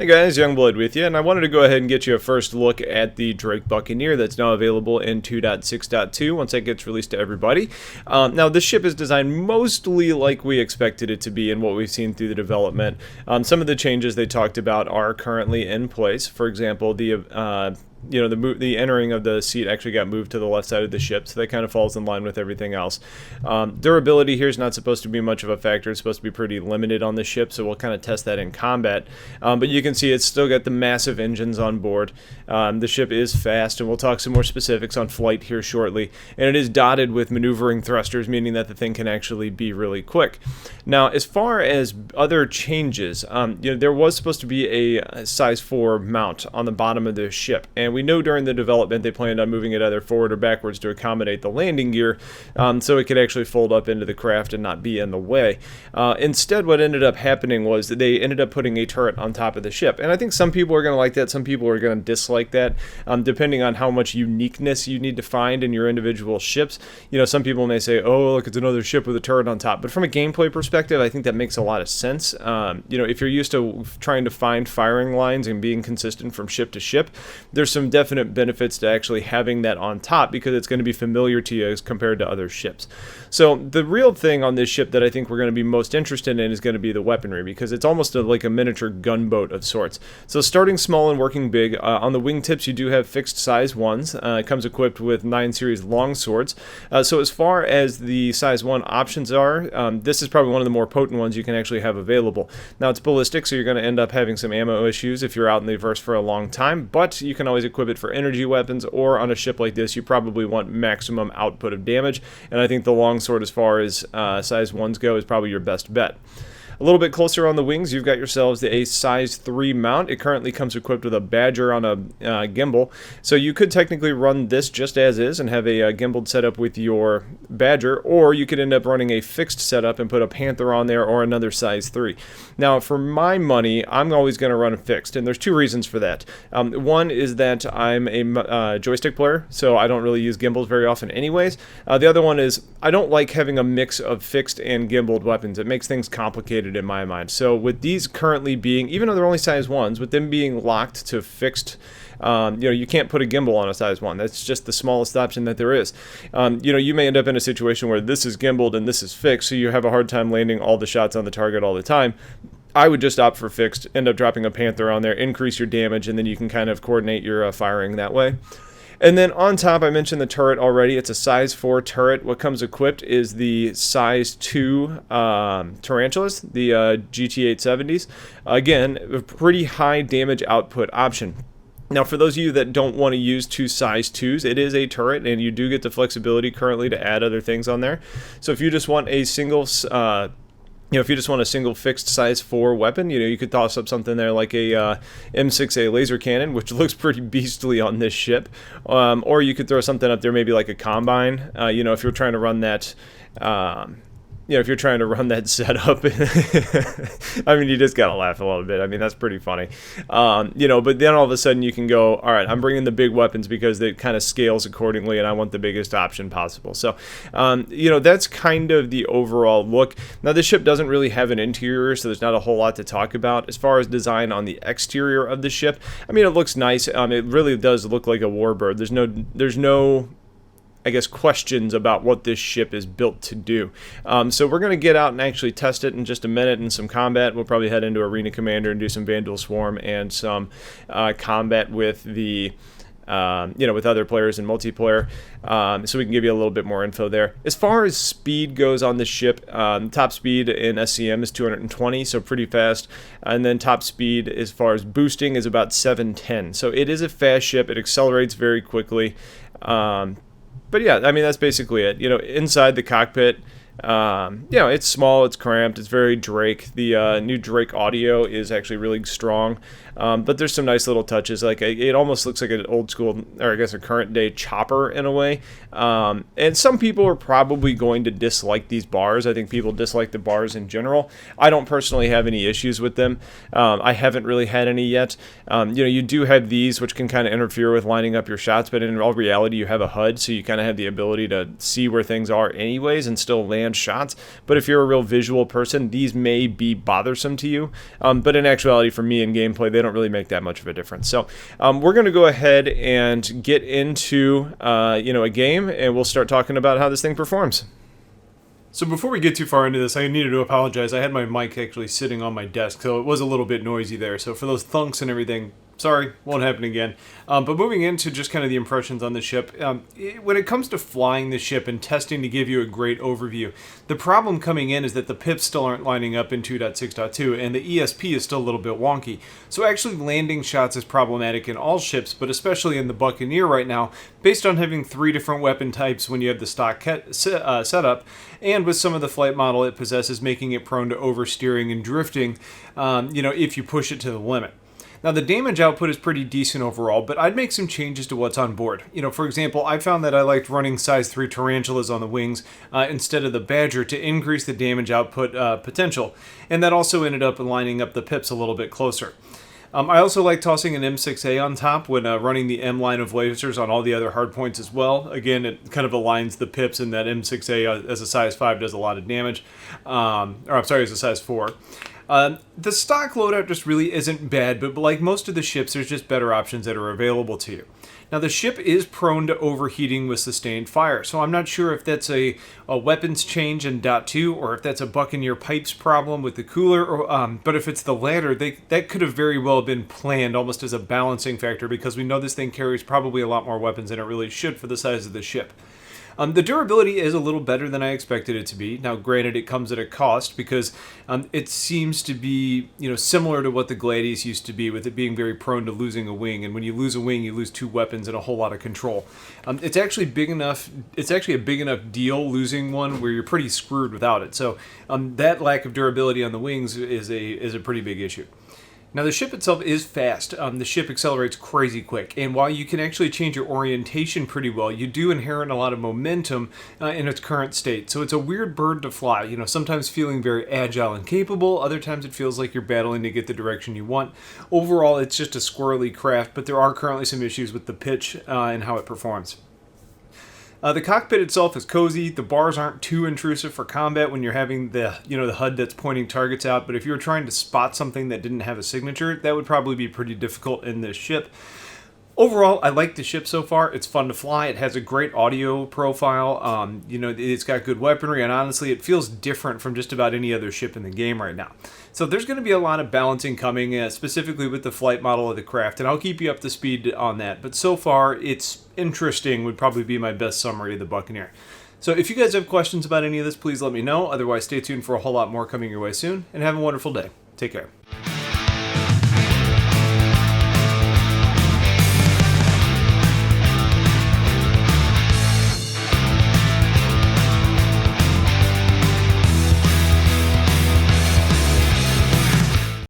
Hey guys, Youngblood with you, and I wanted to go ahead and get you a first look at the Drake Buccaneer that's now available in 2.6.2 once that gets released to everybody. Now, this ship is designed mostly like we expected it to be and what we've seen through the development. Some of the changes they talked about are currently in place. For example, the entering of the seat actually got moved to the left side of the ship, so that kind of falls in line with everything else. Durability here is not supposed to be much of a factor. It's supposed to be pretty limited on the ship, so we'll kind of test that in combat. But you can see it's still got the massive engines on board. The ship is fast, and we'll talk some more specifics on flight here shortly. And it is dotted with maneuvering thrusters, meaning that the thing can actually be really quick. Now, as far as other changes, there was supposed to be a size 4 mount on the bottom of the ship, and we know during the development they planned on moving it either forward or backwards to accommodate the landing gear, so it could actually fold up into the craft and not be in the way. Instead, what ended up happening was that they ended up putting a turret on top of the ship, and I think some people are going to like that, some people are going to dislike that, depending on how much uniqueness you need to find in your individual ships. Some people may say, oh, look, it's another ship with a turret on top, but from a gameplay perspective, I think that makes a lot of sense. If you're used to trying to find firing lines and being consistent from ship to ship, there's some definite benefits to actually having that on top because it's going to be familiar to you as compared to other ships. So the real thing on this ship that I think we're going to be most interested in is going to be the weaponry, because it's almost like a miniature gunboat of sorts. So starting small and working big, on the wingtips you do have fixed size 1s. It comes equipped with 9 series long swords. So as far as the size 1 options are, this is probably one of the more potent ones you can actually have available. Now it's ballistic, so you're going to end up having some ammo issues if you're out in the verse for a long time, but you can always equip it for energy weapons, or on a ship like this you probably want maximum output of damage, and I think the longsword as far as size 1s go is probably your best bet. A little bit closer on the wings, you've got yourselves a size 3 mount. It currently comes equipped with a Badger on a gimbal, so you could technically run this just as is and have a gimbaled setup with your Badger, or you could end up running a fixed setup and put a Panther on there or another size 3. Now, for my money, I'm always going to run a fixed, and there's 2 reasons for that. One is that I'm a joystick player, so I don't really use gimbals very often anyways. The other one is I don't like having a mix of fixed and gimbaled weapons. It makes things complicated in my mind. So with these currently being, even though they're only size 1s, with them being locked to fixed, you can't put a gimbal on a size 1. That's just the smallest option that there is. You may end up in a situation where this is gimbaled and this is fixed, so you have a hard time landing all the shots on the target all the time. I would just opt for fixed, end up dropping a Panther on there, increase your damage, and then you can kind of coordinate your firing that way. And then on top, I mentioned the turret already. It's a size 4 turret. What comes equipped is the size 2 Tarantulas, the GT870s. Again, a pretty high damage output option. Now, for those of you that don't want to use 2 size 2s, it is a turret, and you do get the flexibility currently to add other things on there. So if you just want a single if you just want a single fixed size 4 weapon, you could toss up something there like a M6A laser cannon, which looks pretty beastly on this ship. Or you could throw something up there, maybe like a combine. If you're trying to run that, if you're trying to run that setup, I mean, you just gotta laugh a little bit. I mean, that's pretty funny. But then all of a sudden you can go, all right, I'm bringing the big weapons because it kind of scales accordingly, and I want the biggest option possible. So, that's kind of the overall look. Now, this ship doesn't really have an interior, so there's not a whole lot to talk about. As far as design on the exterior of the ship, I mean, it looks nice. It really does look like a warbird. There's no I guess, questions about what this ship is built to do. So we're going to get out and actually test it in just a minute in some combat. We'll probably head into Arena Commander and do some Vandal Swarm and some combat with the with other players in multiplayer, so we can give you a little bit more info there. As far as speed goes on the ship, top speed in SCM is 220, so pretty fast, and then top speed as far as boosting is about 710. So it is a fast ship. It accelerates very quickly. But yeah, I mean, that's basically it. Inside the cockpit, it's small, it's cramped, it's very Drake. The new Drake audio is actually really strong. But there's some nice little touches. Like it almost looks like an old school, or I guess a current day chopper in a way. And some people are probably going to dislike these bars. I think people dislike the bars in general. I don't personally have any issues with them. I haven't really had any yet. You do have these, which can kind of interfere with lining up your shots, but in all reality, you have a HUD, so you kind of have the ability to see where things are anyways and still land dodge shots, but if you're a real visual person, these may be bothersome to you. But in actuality, for me in gameplay, they don't really make that much of a difference. So we're going to go ahead and get into a game, and we'll start talking about how this thing performs. So before we get too far into this, I needed to apologize. I had my mic actually sitting on my desk, so it was a little bit noisy there. So for those thunks and everything, sorry, won't happen again. But moving into just kind of the impressions on the ship, when it comes to flying the ship and testing to give you a great overview, the problem coming in is that the pips still aren't lining up in 2.6.2, and the ESP is still a little bit wonky. So actually landing shots is problematic in all ships, but especially in the Buccaneer right now, based on having 3 different weapon types when you have the stock setup, and with some of the flight model it possesses, making it prone to oversteering and drifting, if you push it to the limit. Now, the damage output is pretty decent overall, but I'd make some changes to what's on board. For example, I found that I liked running size 3 tarantulas on the wings instead of the Badger to increase the damage output potential, and that also ended up lining up the pips a little bit closer. I also like tossing an M6A on top when running the M line of lasers on all the other hardpoints as well. Again, it kind of aligns the pips, and that M6A as a size 5 does a lot of damage. As a size 4. The stock loadout just really isn't bad, but like most of the ships, there's just better options that are available to you. Now, the ship is prone to overheating with sustained fire, so I'm not sure if that's a weapons change in .2 or if that's a Buccaneer pipes problem with the cooler, but if it's the latter, that could have very well been planned almost as a balancing factor, because we know this thing carries probably a lot more weapons than it really should for the size of the ship. The durability is a little better than I expected it to be. Now, granted, it comes at a cost, because it seems to be similar to what the Gladius used to be, with it being very prone to losing a wing. And when you lose a wing, you lose 2 weapons and a whole lot of control. It's actually big enough. It's actually a big enough deal losing one where you're pretty screwed without it. So that lack of durability on the wings is a pretty big issue. Now, the ship itself is fast. The ship accelerates crazy quick, and while you can actually change your orientation pretty well, you do inherit a lot of momentum in its current state. So it's a weird bird to fly, sometimes feeling very agile and capable, other times it feels like you're battling to get the direction you want. Overall, it's just a squirrely craft, but there are currently some issues with the pitch and how it performs. The cockpit itself is cozy. The bars aren't too intrusive for combat when you're having the HUD that's pointing targets out, but if you were trying to spot something that didn't have a signature, that would probably be pretty difficult in this ship. Overall, I like the ship so far. It's fun to fly. It has a great audio profile. It's got good weaponry, and honestly, it feels different from just about any other ship in the game right now. So there's going to be a lot of balancing coming, specifically with the flight model of the craft, and I'll keep you up to speed on that. But so far, it's interesting would probably be my best summary of the Buccaneer. So if you guys have questions about any of this, please let me know. Otherwise, stay tuned for a whole lot more coming your way soon, and have a wonderful day. Take care.